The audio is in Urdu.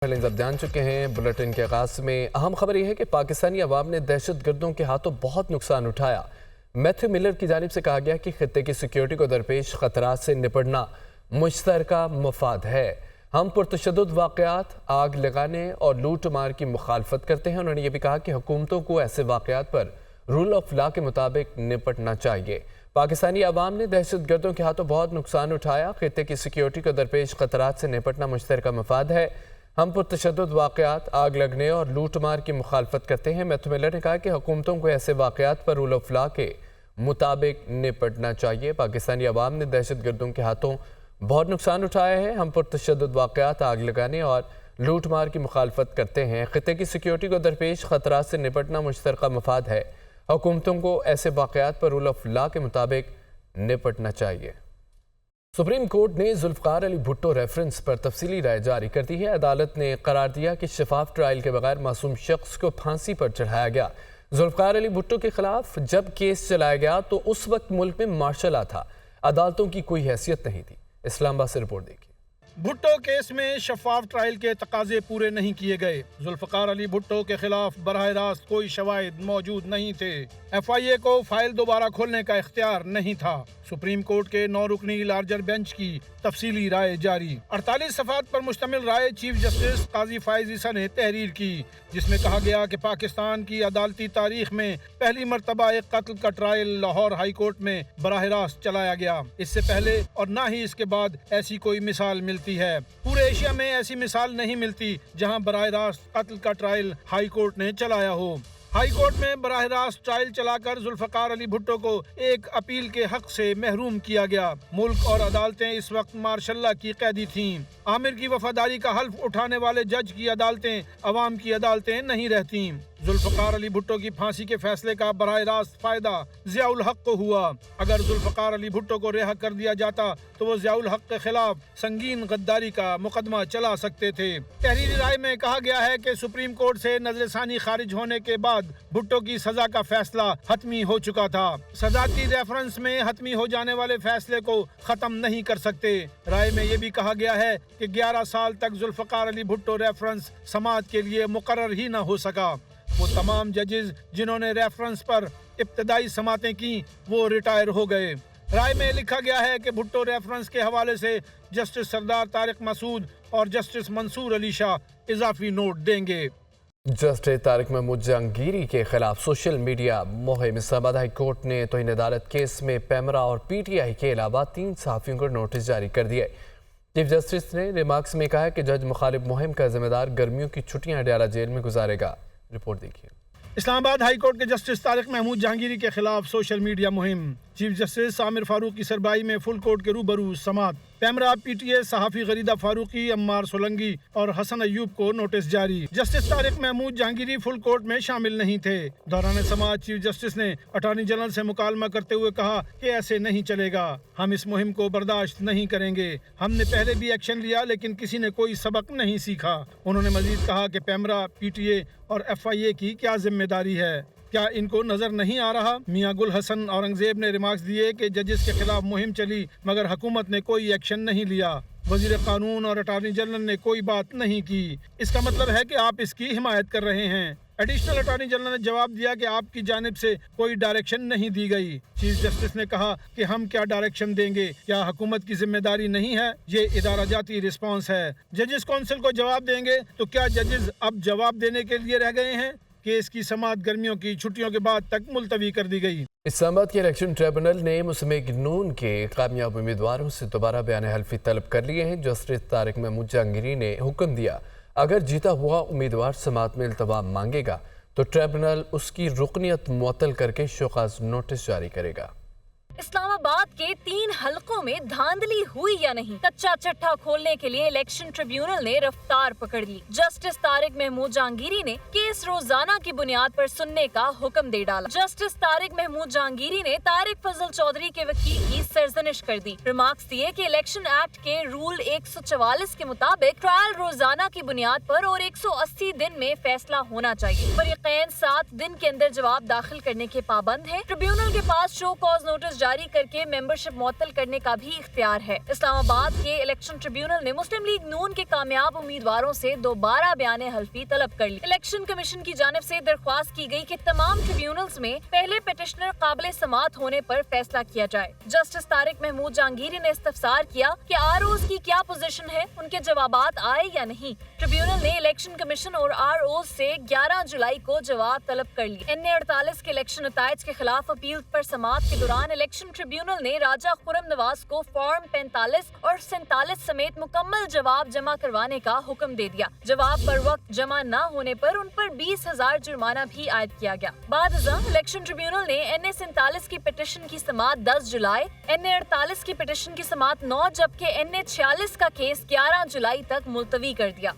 اب جان چکے ہیں بلٹن کے آغاز میں اہم خبر یہ ہے کہ پاکستانی عوام نے دہشت گردوں کے ہاتھوں بہت نقصان اٹھایا۔ میتھیو ملر کی جانب سے کہا گیا کہ خطے کی سیکیورٹی کو درپیش خطرات سے نپٹنا مشترکہ مفاد ہے۔ ہم پرتشدد واقعات، آگ لگانے اور لوٹ مار کی مخالفت کرتے ہیں۔ انہوں نے یہ بھی کہا کہ حکومتوں کو ایسے واقعات پر رول آف لا کے مطابق نپٹنا چاہیے۔ پاکستانی عوام نے دہشت گردوں کے ہاتھوں بہت نقصان اٹھایا۔ خطے کی سیکیورٹی کو درپیش خطرات سے نپٹنا مشترکہ مفاد ہے۔ ہم پرتشدد واقعات، آگ لگنے اور لوٹ مار کی مخالفت کرتے ہیں۔ میتھیو ملر نے کہا کہ حکومتوں کو ایسے واقعات پر رول آف لا کے مطابق نپٹنا چاہیے۔ پاکستانی عوام نے دہشت گردوں کے ہاتھوں بہت نقصان اٹھایا ہے۔ ہم پرتشدد واقعات، آگ لگانے اور لوٹ مار کی مخالفت کرتے ہیں۔ خطے کی سیکیورٹی کو درپیش خطرات سے نپٹنا مشترکہ مفاد ہے۔ حکومتوں کو ایسے واقعات پر رول آف لا کے مطابق نپٹنا چاہیے۔ سپریم کورٹ نے ذوالفقار علی بھٹو ریفرنس پر تفصیلی رائے جاری کر دی ہے۔ عدالت نے قرار دیا کہ شفاف ٹرائل کے بغیر معصوم شخص کو پھانسی پر چڑھایا گیا۔ ذوالفقار علی بھٹو کے خلاف جب کیس چلایا گیا تو اس وقت ملک میں مارشل لا تھا، عدالتوں کی کوئی حیثیت نہیں تھی۔ اسلام آباد سے رپورٹ دیکھیے۔ بھٹو کیس میں شفاف ٹرائل کے تقاضے پورے نہیں کیے گئے۔ ذوالفقار علی بھٹو کے خلاف براہ راست کوئی شواہد موجود نہیں تھے۔ ایف آئی اے کو فائل دوبارہ کھولنے کا اختیار نہیں تھا۔ سپریم کورٹ کے 9 رکنی لارجر بینچ کی تفصیلی رائے جاری۔ 48 صفحات پر مشتمل رائے چیف جسٹس قاضی فائز عیسیٰ نے تحریر کی، جس میں کہا گیا کہ پاکستان کی عدالتی تاریخ میں پہلی مرتبہ ایک قتل کا ٹرائل لاہور ہائی کورٹ میں براہ راست چلایا گیا۔ اس سے پہلے اور نہ ہی اس کے بعد ایسی کوئی مثال ملتی ہے۔ پورے ایشیا میں ایسی مثال نہیں ملتی جہاں براہ راست قتل کا ٹرائل ہائی کورٹ نے چلایا ہو۔ ہائی کورٹ میں براہ راست ٹرائل چلا کر ذوالفقار علی بھٹو کو ایک اپیل کے حق سے محروم کیا گیا۔ ملک اور عدالتیں اس وقت مارشل لا کی قیدی تھیں۔ عامر کی وفاداری کا حلف اٹھانے والے جج کی عدالتیں عوام کی عدالتیں نہیں رہتیں۔ ذوالفقار علی بھٹو کی پھانسی کے فیصلے کا براہ راست فائدہ ضیاء الحق کو ہوا۔ اگر ذوالفقار علی بھٹو کو رہا کر دیا جاتا تو وہ ضیاء الحق کے خلاف سنگین غداری کا مقدمہ چلا سکتے تھے۔ تحریری رائے میں کہا گیا ہے کہ سپریم کورٹ سے نظر ثانی خارج ہونے کے بعد بھٹو کی سزا کا فیصلہ حتمی ہو چکا تھا۔ صدارتی ریفرنس میں حتمی ہو جانے والے فیصلے کو ختم نہیں کر سکتے۔ رائے میں یہ بھی کہا گیا ہے کہ 11 سال تک ذوالفقار علی بھٹو ریفرنس سماعت کے لیے مقرر ہی نہ ہو سکا۔ وہ تمام ججز جنہوں نے ریفرنس پر ابتدائی سماعتیں کی وہ ریٹائر ہو گئے۔ رائے میں لکھا گیا ہے کہ بھٹو ریفرنس کے حوالے سے جسٹس سردار طارق مسعود اور جسٹس منصور علی شاہ اضافی نوٹ دیں گے۔ جسٹس طارق محمود جہانگیری کے خلاف سوشل میڈیا مہم۔ اسلام آباد ہائی کورٹ نے توہین عدالت کیس میں پیمرا اور پی ٹی آئی کے علاوہ 3 صحافیوں کو نوٹس جاری کر دیا۔ چیف جسٹس نے ریمارکس میں کہا کہ جج مخالف مہم کا ذمہ دار گرمیوں کی چھٹیاں اڈیالہ جیل میں گزارے گا۔ رپورٹ دیکھیے۔ اسلام آباد ہائی کورٹ کے جسٹس طارق محمود جہانگیری کے خلاف سوشل میڈیا مہم۔ چیف جسٹس عامر فاروق کی سربراہی میں فل کورٹ کے روبرو سماعت۔ پیمرا، پی ٹی اے صحافی غریدہ فاروقی، عمار سولنگی اور حسن ایوب کو نوٹس جاری۔ Justice Tariq Mahmood Jahangiri full court میں شامل نہیں تھے۔ دوران سماعت چیف جسٹس نے اٹارنی جنرل سے مکالمہ کرتے ہوئے کہا کہ ایسے نہیں چلے گا، ہم اس مہم کو برداشت نہیں کریں گے۔ ہم نے پہلے بھی ایکشن لیا لیکن کسی نے کوئی سبق نہیں سیکھا۔ انہوں نے مزید کہا کہ پیمرا، پی ٹی اے اور ایف آئی اے کی کیا ذمہ داری ہے؟ کیا ان کو نظر نہیں آ رہا؟ میاں گل حسن اورنگزیب نے ریمارکس دیے کہ ججز کے خلاف مہم چلی مگر حکومت نے کوئی ایکشن نہیں لیا۔ وزیر قانون اور اٹارنی جنرل نے کوئی بات نہیں کی۔ اس کا مطلب ہے کہ آپ اس کی حمایت کر رہے ہیں۔ ایڈیشنل اٹارنی جنرل نے جواب دیا کہ آپ کی جانب سے کوئی ڈائریکشن نہیں دی گئی۔ چیف جسٹس نے کہا کہ ہم کیا ڈائریکشن دیں گے؟ کیا حکومت کی ذمہ داری نہیں ہے؟ یہ ادارہ جاتی رسپانس ہے۔ ججز کونسل کو جواب دیں گے تو کیا ججز اب جواب دینے کے لیے رہ گئے ہیں؟ کیس کی سماعت گرمیوں کی چھٹیوں کے بعد تک ملتوی کر دی گئی۔ اسلام آباد کے الیکشن ٹریبونل نے مسلم نون کے کامیاب امیدواروں سے دوبارہ بیان حلفی طلب کر لیے ہیں۔ جسٹس طارق محمود جہانگیری نے حکم دیا اگر جیتا ہوا امیدوار سماعت میں التوا مانگے گا تو ٹریبونل اس کی رکنیت معطل کر کے شوکاز نوٹس جاری کرے گا۔ اسلام آباد کے 3 حلقوں میں دھاندلی ہوئی یا نہیں، کچا چٹھا کھولنے کے لیے الیکشن ٹریبیونل نے رفتار پکڑ لی۔ جسٹس طارق محمود جہانگیری نے کیس روزانہ کی بنیاد پر سننے کا حکم دے ڈالا۔ جسٹس طارق محمود جہانگیری نے طارق فضل چودھری کے وکیل کی سرزنش کر دی۔ ریمارکس دیے کہ الیکشن ایکٹ کے رول 144 کے مطابق ٹرائل روزانہ کی بنیاد پر اور 180 دن میں فیصلہ ہونا چاہیے۔ فریقین 7 دن کے اندر جواب داخل کرنے کے پابند ہیں۔ ٹریبیونل کے پاس شو کاز نوٹس جاری کر کے ممبرشپ معطل کرنے کا بھی اختیار ہے۔ اسلام آباد کے الیکشن ٹریبیونل نے مسلم لیگ نون کے کامیاب امیدواروں سے دوبارہ بیان حلفی طلب کر لی۔ الیکشن کمیشن کی جانب سے درخواست کی گئی کہ تمام ٹریبیونلز میں پہلے پیٹیشنر قابل سماعت ہونے پر فیصلہ کیا جائے۔ جسٹس طارق محمود جہانگیری نے استفسار کیا کہ آر اوز کی کیا پوزیشن ہے، ان کے جوابات آئے یا نہیں۔ ٹریبیونل نے الیکشن کمیشن اور آر اوز سے 11 جولائی کو جواب طلب کر لی۔ NA48 کے الیکشن نتائج کے خلاف اپیل پر سماعت کے دوران الیکشن ٹریبیونل نے راجہ خرم نواز کو فارم 45 اور 47 سمیت مکمل جواب جمع کروانے کا حکم دے دیا۔ جواب پر وقت جمع نہ ہونے پر ان پر 20,000 جرمانہ بھی عائد کیا گیا۔ بعد ازاں الیکشن ٹریبیونل نے NA47 کی پٹیشن کی سماعت 10 جولائی، NA48 کی پٹیشن کی سماعت 9 جبکہ NA46 کا کیس 11 جولائی تک ملتوی کر دیا۔